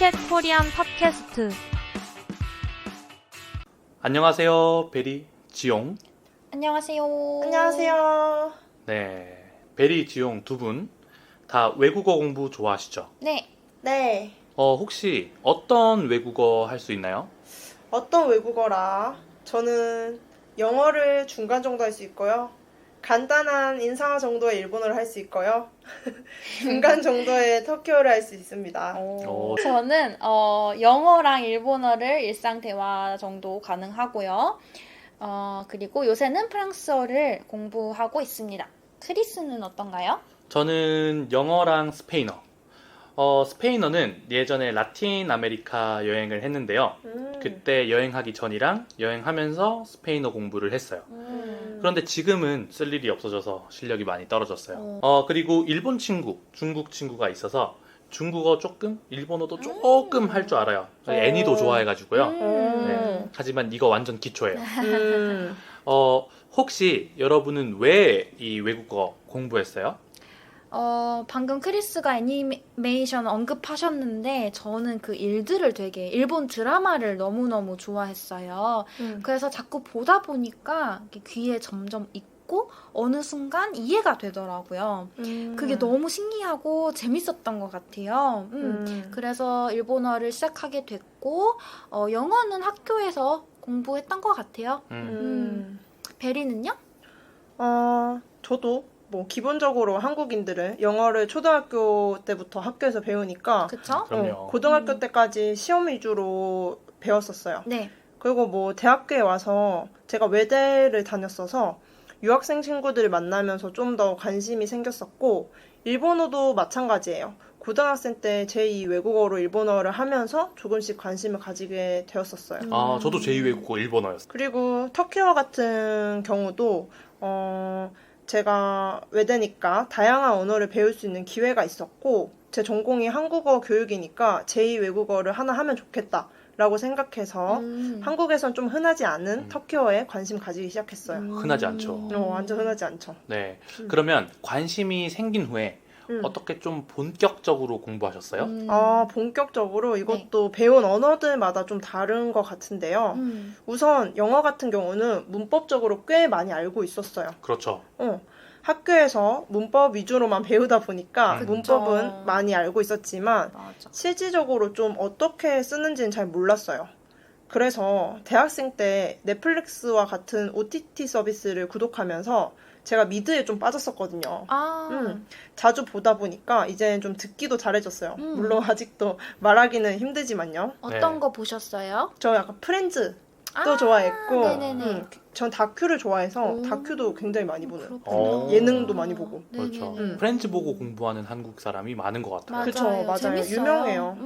티켓 코리안 팟캐스트. 안녕하세요, 베리, 지용. 안녕하세요. 안녕하세요. 네, 베리, 지용 두 분 다 외국어 공부 좋아하시죠? 네. 네. 혹시 어떤 외국어 할 수 있나요? 어떤 외국어라? 저는 영어를 중간 정도 할 수 있고요. 간단한 인사 정도의 일본어를 할 수 있고요. 중간 정도의 터키어를 할 수 있습니다. 저는 영어랑 일본어를 일상 대화 정도 가능하고요. 그리고 요새는 프랑스어를 공부하고 있습니다. 크리스는 어떤가요? 저는 영어랑 스페인어. 스페인어는 예전에 라틴 아메리카 여행을 했는데요. 그때 여행하기 전이랑 여행하면서 스페인어 공부를 했어요. 그런데 지금은 쓸 일이 없어져서 실력이 많이 떨어졌어요. 그리고 일본 친구, 중국 친구가 있어서 중국어 조금, 일본어도 조금 할 줄 알아요. 애니도 좋아해가지고요. 네. 하지만 이거 완전 기초예요. 혹시 여러분은 왜 이 외국어 공부했어요? 방금 크리스가 애니메이션 언급하셨는데 저는 그 일들을 되게 일본 드라마를 너무너무 좋아했어요. 그래서 자꾸 보다 보니까 귀에 점점 익고 어느 순간 이해가 되더라고요. 그게 너무 신기하고 재밌었던 것 같아요. 그래서 일본어를 시작하게 됐고 영어는 학교에서 공부했던 것 같아요. 베리는요? 저도 기본적으로 한국인들은 영어를 초등학교 때부터 학교에서 배우니까 그쵸? 그럼요. 고등학교 때까지 시험 위주로 배웠었어요. 네. 그리고 대학교에 와서 제가 외대를 다녔어서 유학생 친구들을 만나면서 좀 더 관심이 생겼었고 일본어도 마찬가지예요. 고등학생 때 제2 외국어로 일본어를 하면서 조금씩 관심을 가지게 되었었어요. 저도 제2외국어 일본어였어요. 그리고 터키어 같은 경우도 제가 외대니까 다양한 언어를 배울 수 있는 기회가 있었고 제 전공이 한국어 교육이니까 제2 외국어를 하나 하면 좋겠다라고 생각해서 한국에선 좀 흔하지 않은 터키어에 관심 가지기 시작했어요. 흔하지 않죠. 완전 흔하지 않죠. 네. 그러면 관심이 생긴 후에 어떻게 좀 본격적으로 공부하셨어요? 본격적으로 이것도 배운 언어들마다 좀 다른 것 같은데요. 우선 영어 같은 경우는 문법적으로 꽤 많이 알고 있었어요. 그렇죠. 학교에서 문법 위주로만 배우다 보니까 그쵸. 문법은 많이 알고 있었지만 맞아. 실질적으로 좀 어떻게 쓰는지는 잘 몰랐어요. 그래서 대학생 때 넷플릭스와 같은 OTT 서비스를 구독하면서 제가 미드에 좀 빠졌었거든요. 자주 보다 보니까 이제는 좀 듣기도 잘해졌어요. 물론 아직도 말하기는 힘들지만요. 어떤 네. 거 보셨어요? 저 약간 프렌즈도 좋아했고 네네네. 전 다큐를 좋아해서 다큐도 굉장히 많이 보는 그렇구나. 예능도 많이 보고. 그렇죠. 네네네. 프렌즈 보고 공부하는 한국 사람이 많은 것 같아요. 그쵸, 맞아요. 재밌어요. 유명해요.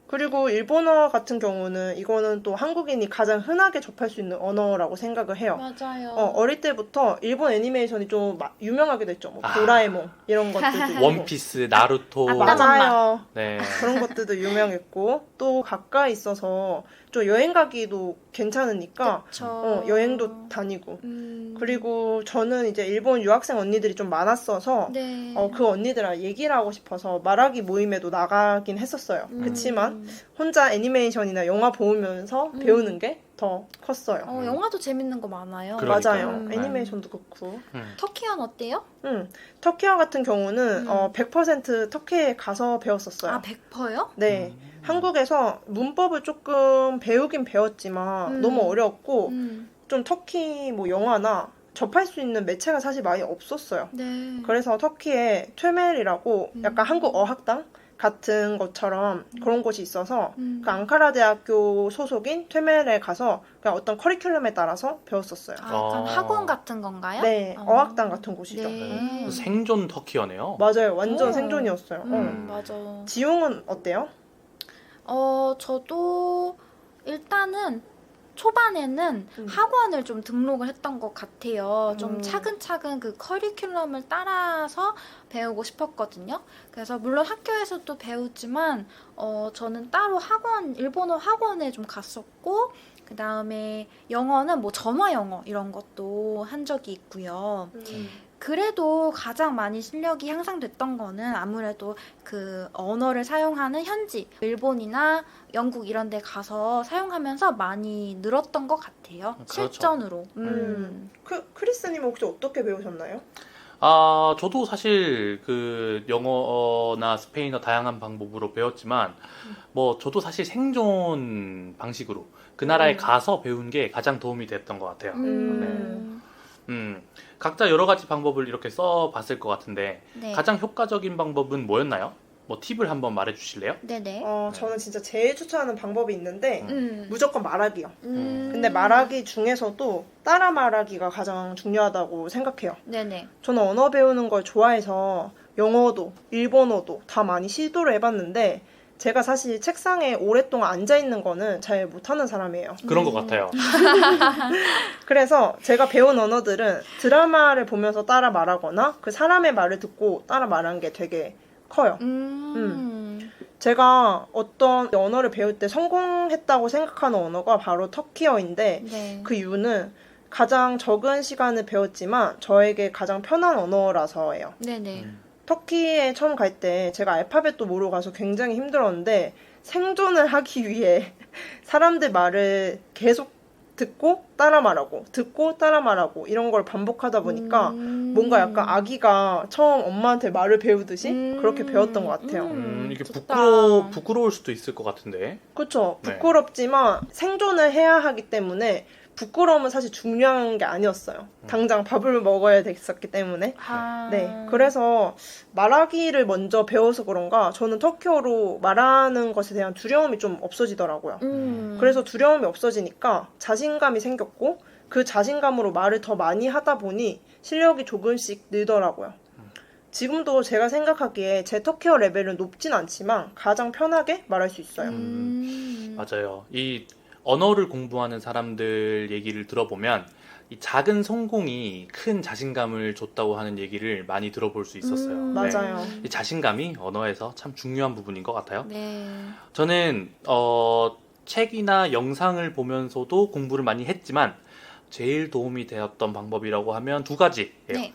그리고 일본어 같은 경우는 이거는 또 한국인이 가장 흔하게 접할 수 있는 언어라고 생각을 해요. 맞아요. 어릴 때부터 일본 애니메이션이 좀 유명하게 됐죠. 도라에몽 이런 것들도 있고. 원피스, 나루토. 맞아요. 네. 그런 것들도 유명했고 또 가까이 있어서 좀 여행 가기도 괜찮으니까 그쵸. 여행도 다니고 그리고 저는 이제 일본 유학생 언니들이 좀 많았어서 네. 그 언니들랑 얘기를 하고 싶어서 말하기 모임에도 나가긴 했었어요. 그렇지만 혼자 애니메이션이나 영화 보면서 배우는 게 더 컸어요. 영화도 재밌는 거 많아요. 그러니까요. 맞아요. 애니메이션도 그렇고. 터키어는 어때요? 터키어 같은 경우는 100% 터키에 가서 배웠었어요. 100%요? 네. 한국에서 문법을 조금 배우긴 배웠지만 너무 어려웠고 좀 터키 영화나 접할 수 있는 매체가 사실 많이 없었어요. 네. 그래서 터키에 퇴멜이라고 약간 한국 어학당 같은 것처럼 그런 곳이 있어서 그 앙카라 대학교 소속인 퇴멜에 가서 그냥 어떤 커리큘럼에 따라서 배웠었어요. 약간 학원 같은 건가요? 네, 어학당 같은 곳이죠. 네. 생존 터키어네요. 맞아요. 완전 생존이었어요. 맞아. 지용은 어때요? 저도 일단은 초반에는 학원을 좀 등록을 했던 것 같아요. 좀 차근차근 그 커리큘럼을 따라서 배우고 싶었거든요. 그래서 물론 학교에서도 배우지만 저는 따로 일본어 학원에 좀 갔었고 그 다음에 영어는 전화 영어 이런 것도 한 적이 있고요. 그래도 가장 많이 실력이 향상됐던 거는 아무래도 그 언어를 사용하는 현지, 일본이나 영국 이런 데 가서 사용하면서 많이 늘었던 것 같아요. 그렇죠. 실전으로. 크리스님 혹시 어떻게 배우셨나요? 저도 사실 그 영어나 스페인어 다양한 방법으로 배웠지만, 뭐, 저도 사실 생존 방식으로 그 나라에 가서 배운 게 가장 도움이 됐던 것 같아요. 각자 여러 가지 방법을 이렇게 써봤을 것 같은데, 네. 가장 효과적인 방법은 뭐였나요? 뭐, 팁을 한번 말해 주실래요? 네네. 저는 진짜 제일 추천하는 방법이 있는데 무조건 말하기요. 음. 근데 말하기 중에서도 따라 말하기가 가장 중요하다고 생각해요. 네네. 저는 언어 배우는 걸 좋아해서 영어도 일본어도 다 많이 시도를 해봤는데 제가 사실 책상에 오랫동안 앉아있는 거는 잘 못하는 사람이에요. 그런 것 같아요. 그래서 제가 배운 언어들은 드라마를 보면서 따라 말하거나 그 사람의 말을 듣고 따라 말하는 게 되게 커요. 제가 어떤 언어를 배울 때 성공했다고 생각하는 언어가 바로 터키어인데 네. 그 이유는 가장 적은 시간을 배웠지만 저에게 가장 편한 언어라서예요. 네네. 터키에 처음 갈 때 제가 알파벳도 모르고 가서 굉장히 힘들었는데 생존을 하기 위해 사람들 말을 계속 듣고 따라 말하고 듣고 따라 말하고 이런 걸 반복하다 보니까 뭔가 약간 아기가 처음 엄마한테 말을 배우듯이 그렇게 배웠던 것 같아요. 이게 좋다. 부끄러울 수도 있을 것 같은데. 그렇죠. 네. 부끄럽지만 생존을 해야 하기 때문에 부끄러움은 사실 중요한 게 아니었어요. 당장 밥을 먹어야 됐었기 때문에. 네. 그래서 말하기를 먼저 배워서 그런가 저는 터키어로 말하는 것에 대한 두려움이 좀 없어지더라고요. 그래서 두려움이 없어지니까 자신감이 생겼고 그 자신감으로 말을 더 많이 하다 보니 실력이 조금씩 늘더라고요. 지금도 제가 생각하기에 제 터키어 레벨은 높진 않지만 가장 편하게 말할 수 있어요. 맞아요. 이 언어를 공부하는 사람들 얘기를 들어보면 이 작은 성공이 큰 자신감을 줬다고 하는 얘기를 많이 들어볼 수 있었어요. 네. 맞아요. 이 자신감이 언어에서 참 중요한 부분인 것 같아요. 네. 저는 책이나 영상을 보면서도 공부를 많이 했지만 제일 도움이 되었던 방법이라고 하면 두 가지예요. 네.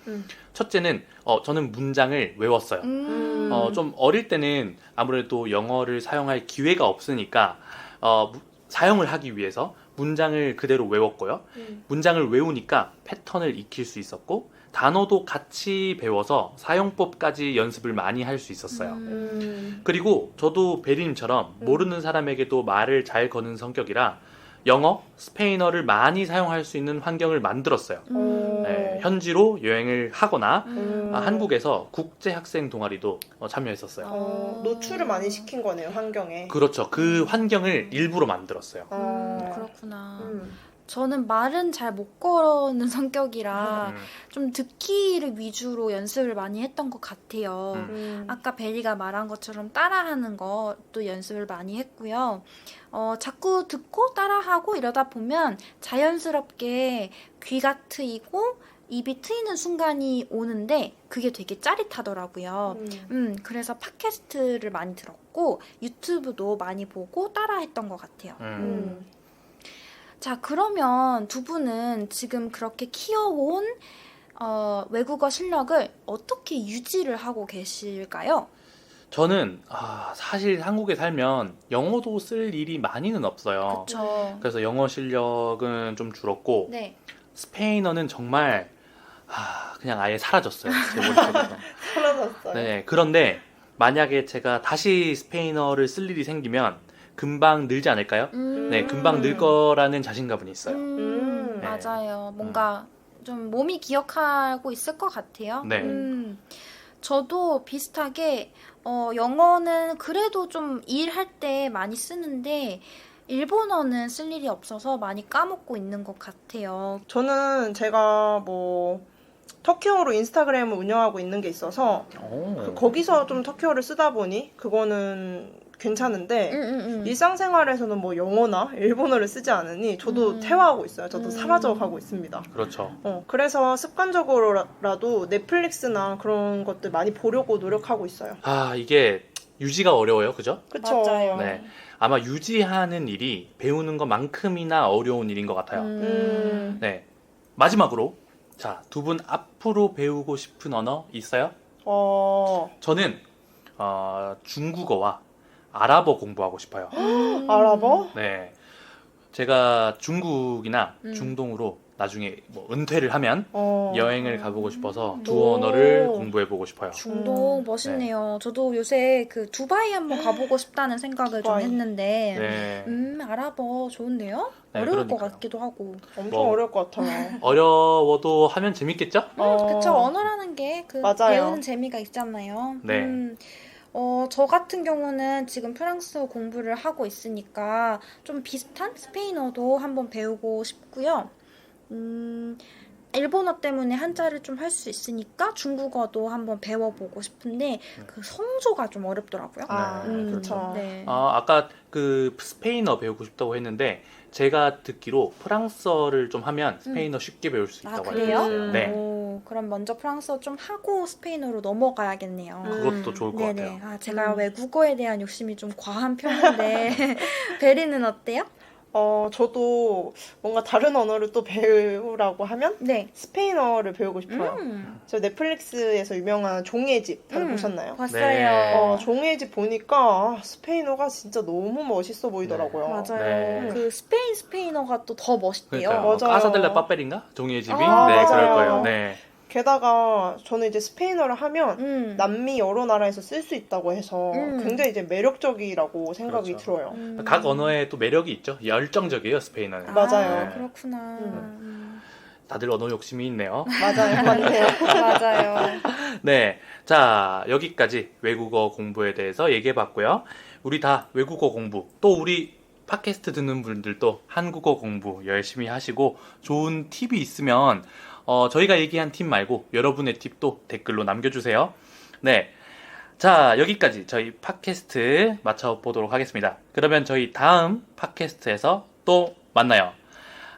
첫째는 저는 문장을 외웠어요. 좀 어릴 때는 아무래도 영어를 사용할 기회가 없으니까 사용을 하기 위해서 문장을 그대로 외웠고요. 문장을 외우니까 패턴을 익힐 수 있었고 단어도 같이 배워서 사용법까지 연습을 많이 할 수 있었어요. 그리고 저도 베리님처럼 모르는 사람에게도 말을 잘 거는 성격이라 영어, 스페인어를 많이 사용할 수 있는 환경을 만들었어요. 네, 현지로 여행을 하거나 한국에서 국제 학생 동아리도 참여했었어요. 노출을 많이 시킨 거네요, 환경에. 그렇죠. 그 환경을 일부러 만들었어요. 그렇구나. 저는 말은 잘 못 거는 성격이라 좀 듣기를 위주로 연습을 많이 했던 것 같아요. 아까 베리가 말한 것처럼 따라하는 것도 연습을 많이 했고요. 자꾸 듣고 따라하고 이러다 보면 자연스럽게 귀가 트이고 입이 트이는 순간이 오는데 그게 되게 짜릿하더라고요. 그래서 팟캐스트를 많이 들었고 유튜브도 많이 보고 따라했던 것 같아요. 자, 그러면 두 분은 지금 그렇게 키워온 외국어 실력을 어떻게 유지를 하고 계실까요? 저는 사실 한국에 살면 영어도 쓸 일이 많이는 없어요. 그렇죠. 그래서 영어 실력은 좀 줄었고 네. 스페인어는 정말 그냥 아예 사라졌어요. 제 머릿속에서. 사라졌어요. 네, 그런데 만약에 제가 다시 스페인어를 쓸 일이 생기면 금방 늘지 않을까요? 네, 금방 늘 거라는 자신감은 있어요. 네. 맞아요. 뭔가 좀 몸이 기억하고 있을 것 같아요. 네. 저도 비슷하게 영어는 그래도 좀 일할 때 많이 쓰는데 일본어는 쓸 일이 없어서 많이 까먹고 있는 것 같아요. 저는 제가 터키어로 인스타그램을 운영하고 있는 게 있어서 거기서 좀 터키어를 쓰다 보니 그거는 괜찮은데 일상생활에서는 영어나 일본어를 쓰지 않으니 저도 퇴화하고 있어요. 저도 사라져가고 있습니다. 그렇죠. 그래서 습관적으로라도 넷플릭스나 그런 것들 많이 보려고 노력하고 있어요. 이게 유지가 어려워요. 그죠? 그쵸? 맞아요. 네. 아마 유지하는 일이 배우는 것만큼이나 어려운 일인 것 같아요. 음. 네. 마지막으로 자, 두 분 앞으로 배우고 싶은 언어 있어요? 저는 중국어와 아랍어 공부하고 싶어요. 아랍어? 네. 제가 중국이나 중동으로 나중에 뭐 은퇴를 하면 여행을 가보고 싶어서 두 언어를 공부해보고 싶어요. 중동 멋있네요. 저도 요새 그 두바이 한번 가보고 싶다는 생각을 좀 했는데, 아랍어 좋은데요? 네, 어려울 그러니까요. 것 같기도 하고. 엄청 어려울 것 같아요. 어려워도 하면 재밌겠죠? 그쵸. 언어라는 게 그 배우는 재미가 있잖아요. 네. 저 같은 경우는 지금 프랑스어 공부를 하고 있으니까 좀 비슷한 스페인어도 한번 배우고 싶고요. 일본어 때문에 한자를 좀 할 수 있으니까 중국어도 한번 배워보고 싶은데 그 성조가 좀 어렵더라고요. 그렇죠. 네. 아까 그 스페인어 배우고 싶다고 했는데 제가 듣기로 프랑스어를 좀 하면 스페인어 쉽게 배울 수 있다고 알고 있어요. 네. 그럼 먼저 프랑스어 좀 하고 스페인어로 넘어가야겠네요. 그것도 좋을 것 같아요. 제가 외국어에 대한 욕심이 좀 과한 편인데 베리는 어때요? 저도 뭔가 다른 언어를 또 배우라고 하면 스페인어를 배우고 싶어요. 저 넷플릭스에서 유명한 종이의 집 다들 보셨나요? 봤어요. 네. 종이의 집 보니까 스페인어가 진짜 너무 멋있어 보이더라고요. 맞아요. 네. 그 스페인어가 또 더 멋있대요. 그러니까요. 맞아요. 까사델라 빠페린가? 종이의 집이? 네, 맞아요. 그럴 거예요. 네. 게다가 저는 이제 스페인어를 하면 남미 여러 나라에서 쓸 수 있다고 해서 굉장히 이제 매력적이라고 생각이 들어요. 각 언어에 또 매력이 있죠. 열정적이에요, 스페인어는. 맞아요. 그렇구나. 다들 언어 욕심이 있네요. 맞아요. 맞네요. 맞아요. 네. 자, 여기까지 외국어 공부에 대해서 얘기해봤고요. 우리 다 외국어 공부, 또 우리 팟캐스트 듣는 분들도 한국어 공부 열심히 하시고 좋은 팁이 있으면 저희가 얘기한 팁 말고 여러분의 팁도 댓글로 남겨주세요. 네. 자, 여기까지 저희 팟캐스트 마쳐보도록 하겠습니다. 그러면 저희 다음 팟캐스트에서 또 만나요.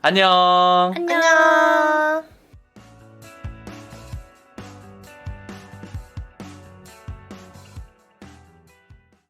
안녕. 안녕.